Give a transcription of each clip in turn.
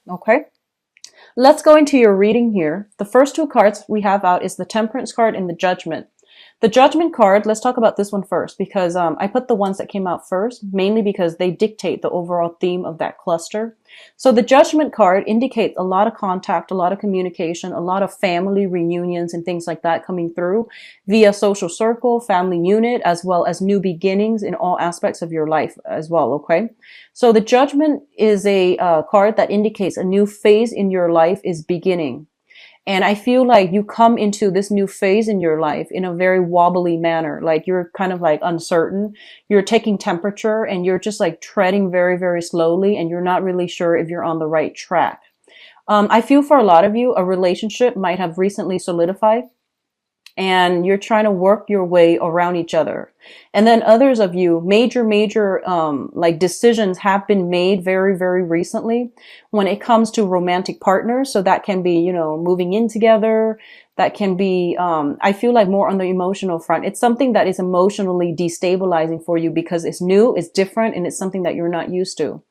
Okay. Let's go into your reading here. The first two cards we have out is the Temperance card and the Judgment. The Judgment card, let's talk about this one first because I put the ones that came out first, mainly because they dictate the overall theme of that cluster. So the Judgment card indicates a lot of contact, a lot of communication, a lot of family reunions and things like that coming through via social circle, family unit, as well as new beginnings in all aspects of your life as well, okay? So the Judgment is a card that indicates a new phase in your life is beginning. And I feel like you come into this new phase in your life in a very wobbly manner. Like you're kind of like uncertain. You're taking temperature and you're just like treading very, very slowly and you're not really sure if you're on the right track. I feel for a lot of you, a relationship might have recently solidified and you're trying to work your way around each other. And then others of you, major, like decisions have been made very, very recently when it comes to romantic partners. So that can be, moving in together. That can be, I feel like more on the emotional front. It's something that is emotionally destabilizing for you because it's new, it's different, and it's something that you're not used to.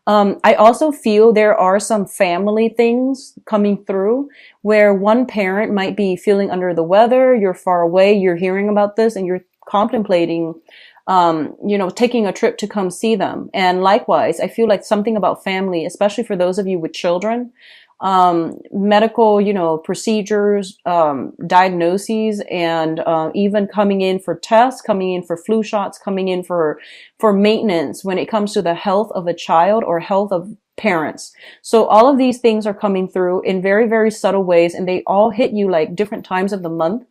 I also feel there are some family things coming through where one parent might be feeling under the weather, you're far away, you're hearing about this and you're contemplating, taking a trip to come see them. And likewise, I feel like something about family, especially for those of you with children, medical, procedures, diagnoses, and even coming in for tests, coming in for flu shots, coming in for maintenance when it comes to the health of a child or health of parents. So all of these things are coming through in very, very subtle ways, and they all hit you like different times of the month.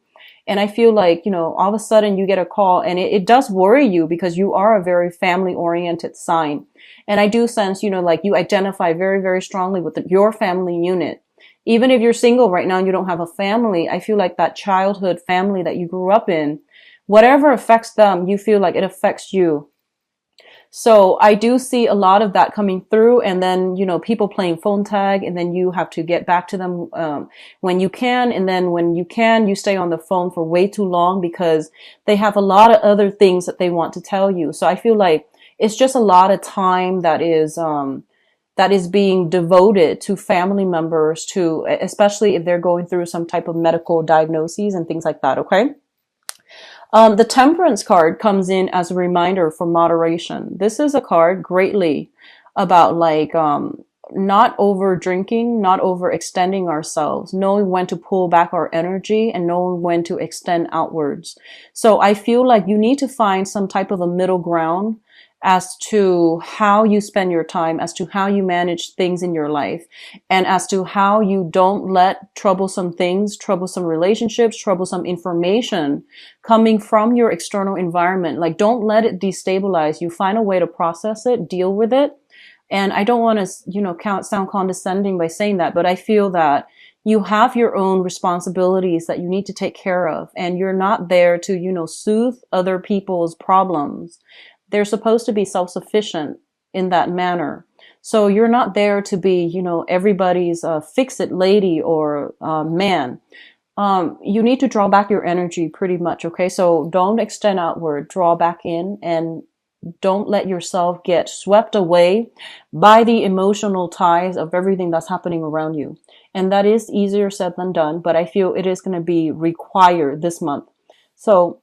And I feel like, all of a sudden you get a call and it does worry you because you are a very family oriented sign. And I do sense, like you identify very, very strongly with your family unit. Even if you're single right now and you don't have a family, I feel like that childhood family that you grew up in, whatever affects them, you feel like it affects you. So I do see a lot of that coming through, and then, people playing phone tag, and then you have to get back to them, when you can. And then when you can, you stay on the phone for way too long because they have a lot of other things that they want to tell you. So I feel like it's just a lot of time that is being devoted to family members to, especially if they're going through some type of medical diagnoses and things like that. Okay. The Temperance card comes in as a reminder for moderation. This is a card greatly about like, not over drinking, not overextending ourselves, knowing when to pull back our energy and knowing when to extend outwards. So I feel like you need to find some type of a middle ground as to how you spend your time, as to how you manage things in your life, and as to how you don't let troublesome things, troublesome relationships, troublesome information coming from your external environment. Like, don't let it destabilize you. Find a way to process it, deal with it. And I don't want to, sound condescending by saying that, but I feel that you have your own responsibilities that you need to take care of. And you're not there to, soothe other people's problems. They're supposed to be self-sufficient in that manner. So you're not there to be, everybody's fix-it lady or man. You need to draw back your energy pretty much, okay? So don't extend outward, draw back in, and don't let yourself get swept away by the emotional ties of everything that's happening around you. And that is easier said than done, but I feel it is going to be required this month. So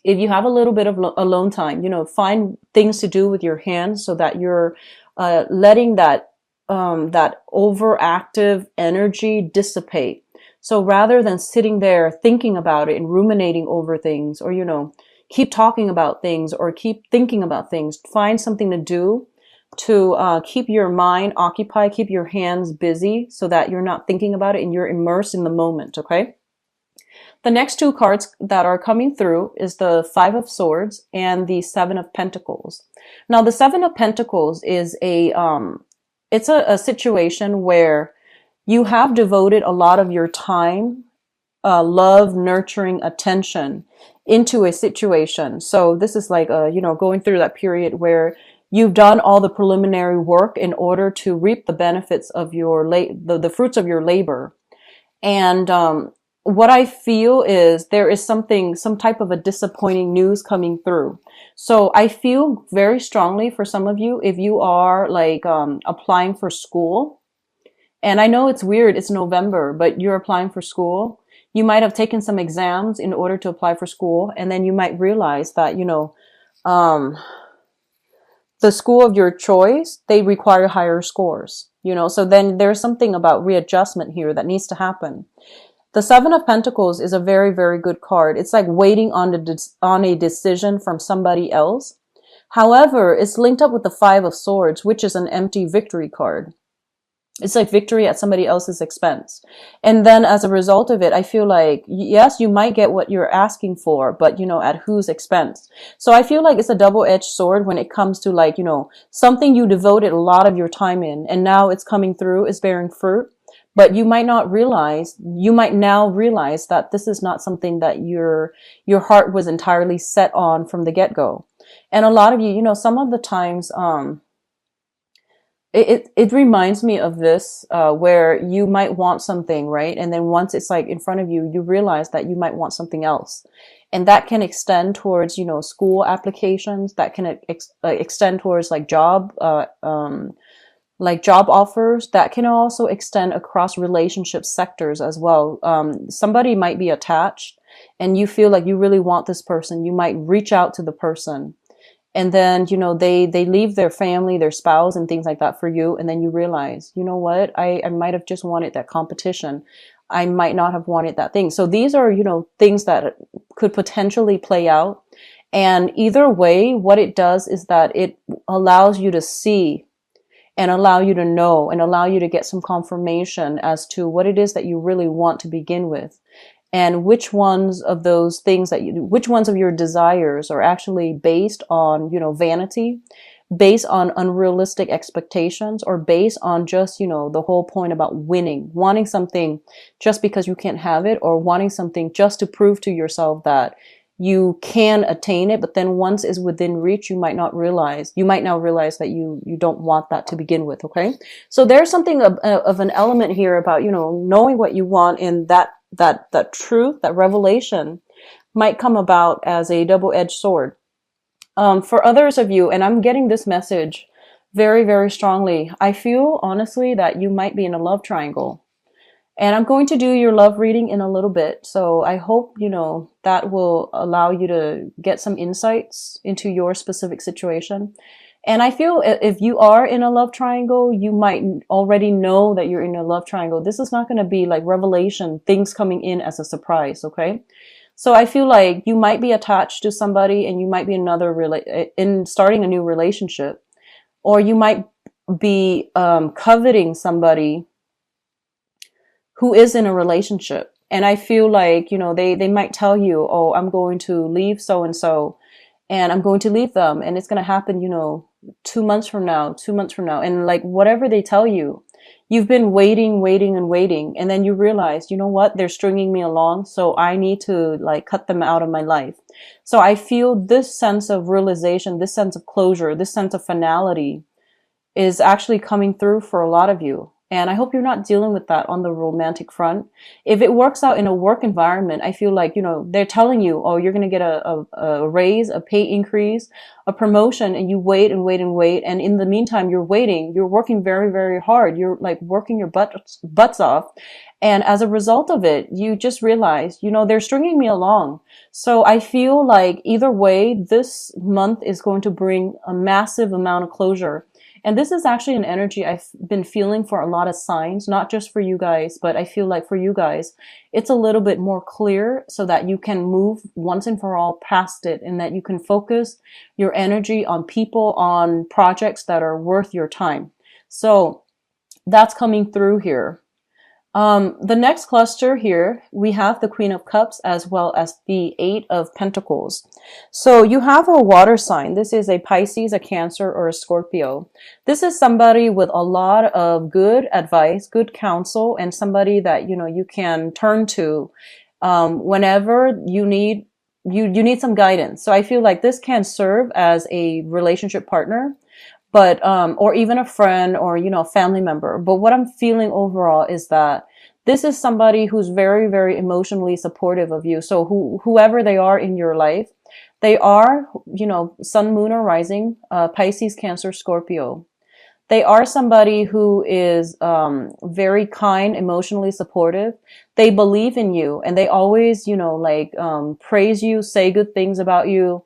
if you have a little bit of alone time, find things to do with your hands so that you're letting that overactive energy dissipate. So rather than sitting there thinking about it and ruminating over things, or keep talking about things or keep thinking about things, find something to do to keep your mind occupied, keep your hands busy so that you're not thinking about it and you're immersed in the moment. Okay. The next two cards that are coming through is the Five of Swords and the Seven of Pentacles. Now, the Seven of Pentacles is it's a situation where you have devoted a lot of your time, love, nurturing, attention into a situation. So this is like, going through that period where you've done all the preliminary work in order to reap the benefits of your the fruits of your labor. And, what I feel is there is some type of a disappointing news coming through. So I feel very strongly for some of you, if you are like, applying for school, And I know it's weird, it's November, but you're applying for school. You might have taken some exams in order to apply for school, and then you might realize that, um, the school of your choice, they require higher scores, so then there's something about readjustment here that needs to happen. The Seven of Pentacles is a very, very good card. It's like waiting on a decision from somebody else. However, it's linked up with the Five of Swords, which is an empty victory card. It's like victory at somebody else's expense. And then as a result of it, I feel like, yes, you might get what you're asking for, but at whose expense? So I feel like it's a double-edged sword when it comes to like, something you devoted a lot of your time in, and now it's coming through, it's bearing fruit. But you might now realize that this is not something that your heart was entirely set on from the get-go. And a lot of you, some of the times, it reminds me of this, where you might want something, right? And then once it's like in front of you, you realize that you might want something else. And that can extend towards, school applications, that can extend towards like job offers, that can also extend across relationship sectors as well. Somebody might be attached and you feel like you really want this person. You might reach out to the person. And then, they leave their family, their spouse and things like that for you. And then you realize, you know what? I might have just wanted that competition. I might not have wanted that thing. So these are, things that could potentially play out. And either way, what it does is that it allows you to see and allow you to know and allow you to get some confirmation as to what it is that you really want to begin with. And which ones of those things which ones of your desires are actually based on, vanity, based on unrealistic expectations, or based on just, the whole point about winning, wanting something just because you can't have it, or wanting something just to prove to yourself that you can attain it. But then once it's within reach, you might now realize that you don't want that to begin with. Okay. So there's something of an element here about, knowing what you want, in that truth, that revelation might come about as a double-edged sword. For others of you, and I'm getting this message very, very strongly, I feel honestly that you might be in a love triangle. And I'm going to do your love reading in a little bit. So I hope, that will allow you to get some insights into your specific situation. And I feel if you are in a love triangle, you might already know that you're in a love triangle. This is not going to be like revelation, things coming in as a surprise, okay? So I feel like you might be attached to somebody, and you might be in starting a new relationship, or you might be coveting somebody who is in a relationship. And I feel like, they might tell you, oh, I'm going to leave so-and-so, and I'm going to leave them, and it's going to happen, 2 months from now. And like whatever they tell you, you've been waiting. And then you realize, you know what? They're stringing me along. So I need to like cut them out of my life. So I feel this sense of realization, this sense of closure, this sense of finality is actually coming through for a lot of you. And I hope you're not dealing with that on the romantic front. If it works out in a work environment, I feel like, they're telling you, oh, you're going to get a raise, a pay increase, a promotion, and you wait. And in the meantime, you're waiting. You're working very, very hard. You're like working your butts off. And as a result of it, you just realize, they're stringing me along. So I feel like either way, this month is going to bring a massive amount of closure. And this is actually an energy I've been feeling for a lot of signs, not just for you guys, but I feel like for you guys, it's a little bit more clear so that you can move once and for all past it, and that you can focus your energy on people, on projects that are worth your time. So that's coming through here. The next cluster here, we have the Queen of Cups as well as the Eight of Pentacles. So you have a water sign. This is a Pisces, a Cancer, or a Scorpio. This is somebody with a lot of good advice, good counsel, and somebody that, you can turn to, whenever you need some guidance. So I feel like this can serve as a relationship partner, but or even a friend, or a family member. But what I'm feeling overall is that this is somebody who's very, very emotionally supportive of you. So whoever they are in your life, they are, sun, moon, or rising, Pisces, Cancer, Scorpio. They are somebody who is very kind, emotionally supportive. They believe in you, and they always, like praise you, say good things about you,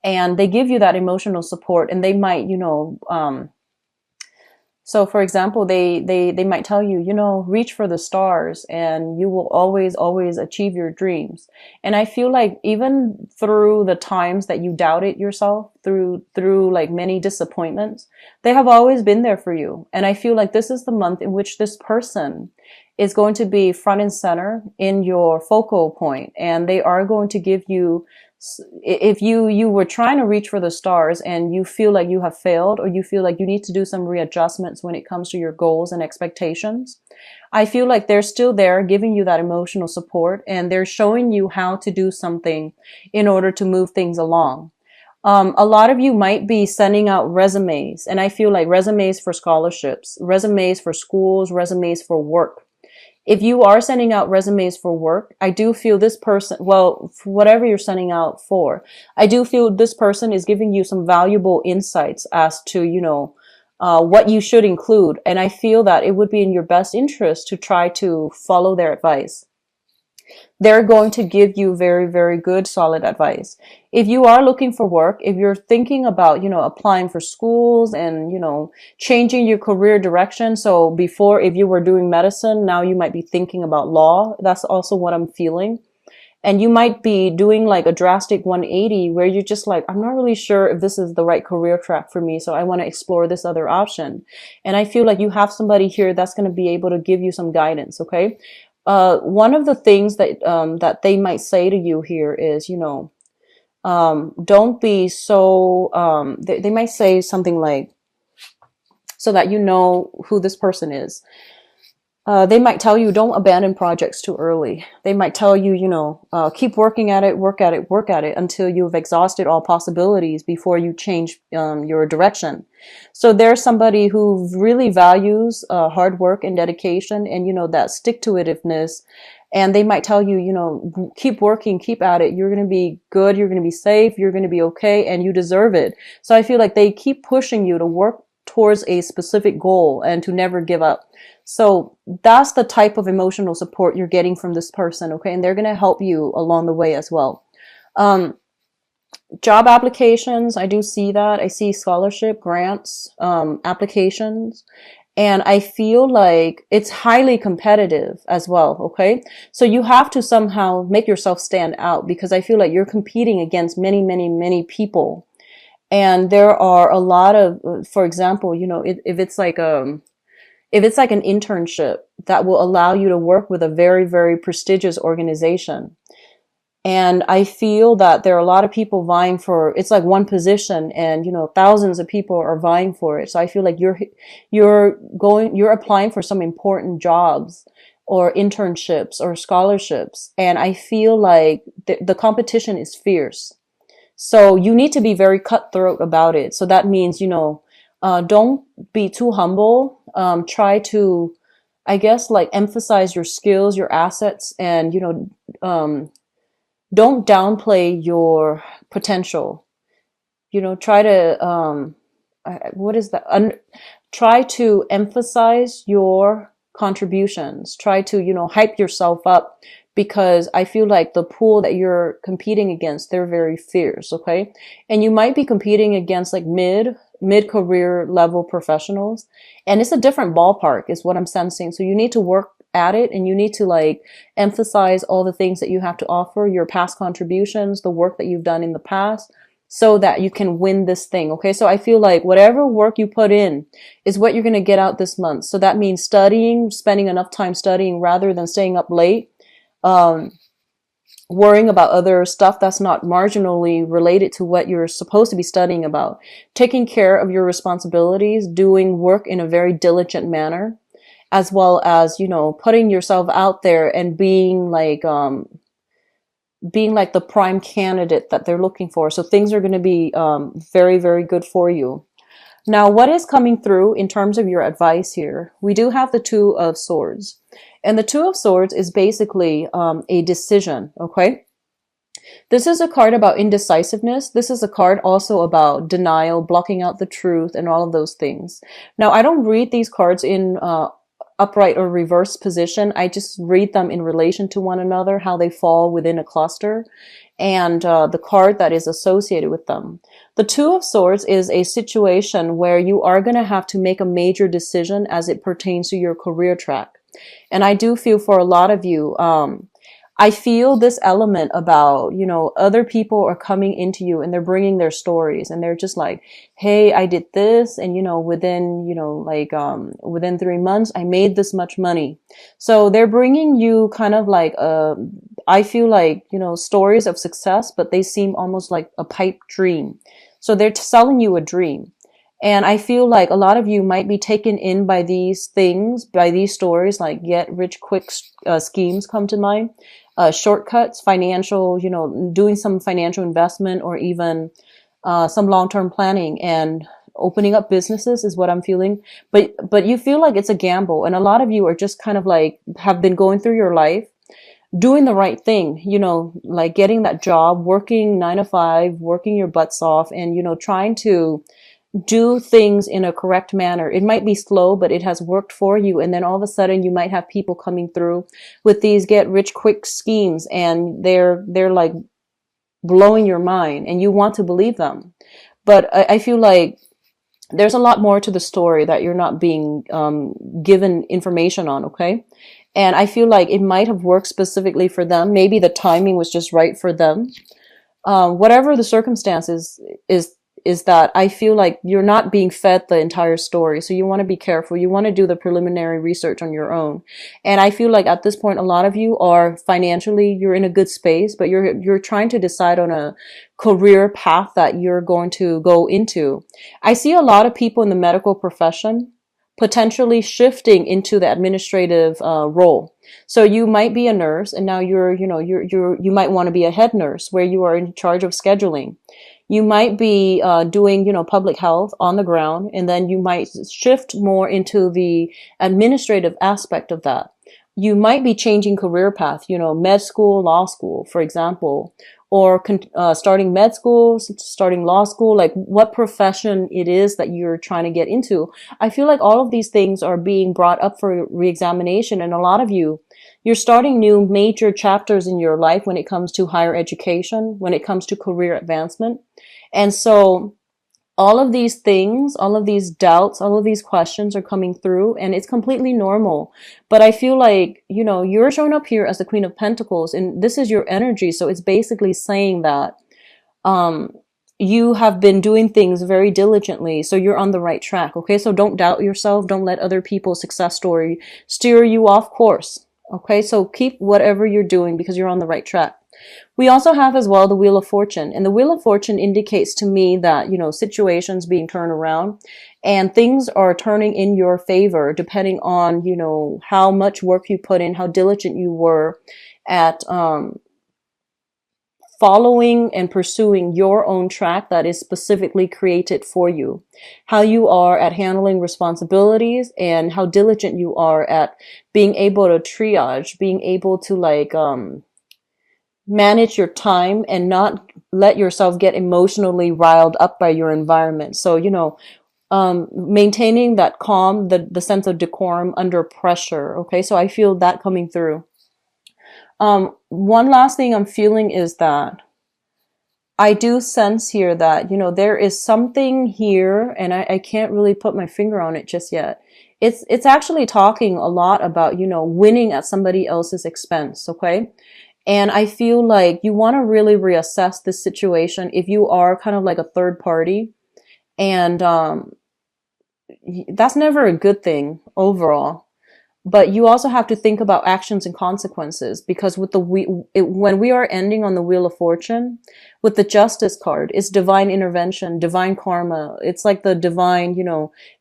and they give you that emotional support. And they might, so for example, they might tell you, reach for the stars and you will always, always achieve your dreams. And I feel like even through the times that you doubted yourself, through like many disappointments, they have always been there for you. And I feel like this is the month in which this person is going to be front and center in your focal point, and they are going to give you, if you were trying to reach for the stars and you feel like you have failed, or you feel like you need to do some readjustments when it comes to your goals and expectations, I feel like they're still there giving you that emotional support, and they're showing you how to do something in order to move things along. A lot of you might be sending out resumes, and I feel like resumes for scholarships, resumes for schools, resumes for work. If you are sending out resumes for work, I do feel this person, well, for whatever you're sending out for, I do feel this person is giving you some valuable insights as to, what you should include. And I feel that it would be in your best interest to try to follow their advice. They're going to give you very, very good, solid advice. If you are looking for work, if you're thinking about, applying for schools and, changing your career direction. So before, if you were doing medicine, now you might be thinking about law. That's also what I'm feeling. And you might be doing like a drastic 180 where you're just like, I'm not really sure if this is the right career track for me. So I want to explore this other option. And I feel like you have somebody here that's going to be able to give you some guidance. Okay. One of the things that they might say to you here is, don't be so, they might say something like, so that you know who this person is. They might tell you, don't abandon projects too early. They might tell you, keep working at it, work at it until you've exhausted all possibilities before you change your direction. So there's somebody who really values hard work and dedication and, that stick-to-itiveness. And they might tell you, keep working, keep at it. You're going to be good. You're going to be safe. You're going to be okay. And you deserve it. So I feel like they keep pushing you to work towards a specific goal and to never give up. So that's the type of emotional support you're getting from this person, okay? And they're going to help you along the way as well. Job applications, I do see that. I see scholarship, grants, applications. And I feel like it's highly competitive as well, okay? So you have to somehow make yourself stand out, because I feel like you're competing against many, many, many people. And there are a lot of, for example, if it's like an internship that will allow you to work with a very, very prestigious organization. And I feel that there are a lot of people vying for, it's like one position and, thousands of people are vying for it. So I feel like you're applying for some important jobs or internships or scholarships. And I feel like the competition is fierce. So you need to be very cutthroat about it. So that means, don't be too humble. Try to, I guess, like emphasize your skills, your assets, and, don't downplay your potential. Try to, what is that? Try to emphasize your contributions. Try to, hype yourself up, because I feel like the pool that you're competing against, they're very fierce, okay? And you might be competing against like mid-career level professionals, and it's a different ballpark is what I'm sensing. So you need to work at it, and you need to like emphasize all the things that you have to offer, your past contributions, the work that you've done in the past, so that you can win this thing, okay? So I feel like whatever work you put in is what you're going to get out this month. So that means studying, spending enough time studying rather than staying up late, worrying about other stuff that's not marginally related to what you're supposed to be studying about, taking care of your responsibilities, doing work in a very diligent manner, as well as, putting yourself out there and being like the prime candidate that they're looking for. So things are going to be very, very good for you. Now, what is coming through in terms of your advice here? We do have the Two of Swords. And the Two of Swords is basically a decision, okay? This is a card about indecisiveness. This is a card also about denial, blocking out the truth, and all of those things. Now, I don't read these cards in upright or reverse position. I just read them in relation to one another, how they fall within a cluster, and the card that is associated with them. The Two of Swords is a situation where you are going to have to make a major decision as it pertains to your career track. And I do feel for a lot of you, I feel this element about, other people are coming into you and they're bringing their stories and they're just like, hey, I did this. And, within 3 months, I made this much money. So they're bringing you kind of like, I feel like, stories of success, but they seem almost like a pipe dream. So they're selling you a dream. And I feel like a lot of you might be taken in by these things, by these stories, like get rich quick schemes come to mind. Shortcuts, financial, doing some financial investment or even some long-term planning and opening up businesses is what I'm feeling. But you feel like it's a gamble. And a lot of you are just kind of like have been going through your life, doing the right thing, like getting that job, working 9 to 5, working your butts off and, trying to do things in a correct manner. It might be slow, but it has worked for you. And then all of a sudden you might have people coming through with these get rich quick schemes and they're like blowing your mind and you want to believe them. But I feel like there's a lot more to the story that you're not being given information on. Okay. And I feel like it might have worked specifically for them. Maybe the timing was just right for them. Whatever the circumstances is that I feel like you're not being fed the entire story. So you want to be careful. You want to do the preliminary research on your own. And I feel like at this point, a lot of you are financially, you're in a good space, but you're trying to decide on a career path that you're going to go into. I see a lot of people in the medical profession potentially shifting into the administrative role. So you might be a nurse and now you might want to be a head nurse where you are in charge of scheduling. You might be doing, public health on the ground, and then you might shift more into the administrative aspect of that. You might be changing career path, med school, law school, for example, or starting med school, starting law school, like what profession it is that you're trying to get into. I feel like all of these things are being brought up for reexamination, and a lot of you're starting new major chapters in your life when it comes to higher education, when it comes to career advancement. And so all of these things, all of these doubts, all of these questions are coming through and it's completely normal. But I feel like, you're showing up here as the Queen of Pentacles and this is your energy. So it's basically saying that, you have been doing things very diligently. So you're on the right track. Okay. So don't doubt yourself. Don't let other people's success story steer you off course. Okay, so keep whatever you're doing because you're on the right track. We also have as well the Wheel of Fortune. And the Wheel of Fortune indicates to me that, situations being turned around and things are turning in your favor depending on, how much work you put in, how diligent you were at following and pursuing your own track that is specifically created for you, how you are at handling responsibilities and how diligent you are at being able to triage, being able to manage your time and not let yourself get emotionally riled up by your environment. So, maintaining that calm, the sense of decorum under pressure. Okay. So I feel that coming through. One last thing I'm feeling is that I do sense here that, there is something here and I can't really put my finger on it just yet. It's actually talking a lot about, winning at somebody else's expense. Okay. And I feel like you want to really reassess this situation if you are kind of like a third party. And, that's never a good thing overall. But you also have to think about actions and consequences because with when we are ending on the Wheel of Fortune, with the Justice card, it's divine intervention, divine karma. It's like the divine,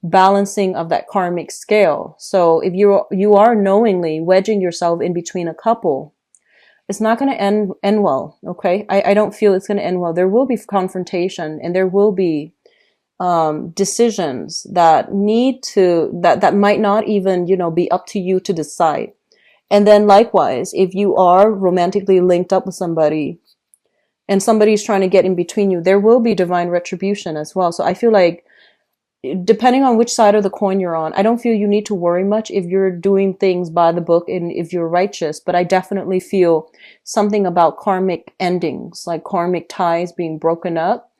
balancing of that karmic scale. So if you are knowingly wedging yourself in between a couple, it's not going to end well. Okay. I don't feel it's going to end well. There will be confrontation and there will be decisions that that might not even, be up to you to decide. And then likewise, if you are romantically linked up with somebody, and somebody's trying to get in between you, there will be divine retribution as well. So I feel like depending on which side of the coin you're on, I don't feel you need to worry much if you're doing things by the book and if you're righteous. But I definitely feel something about karmic endings, like karmic ties being broken up.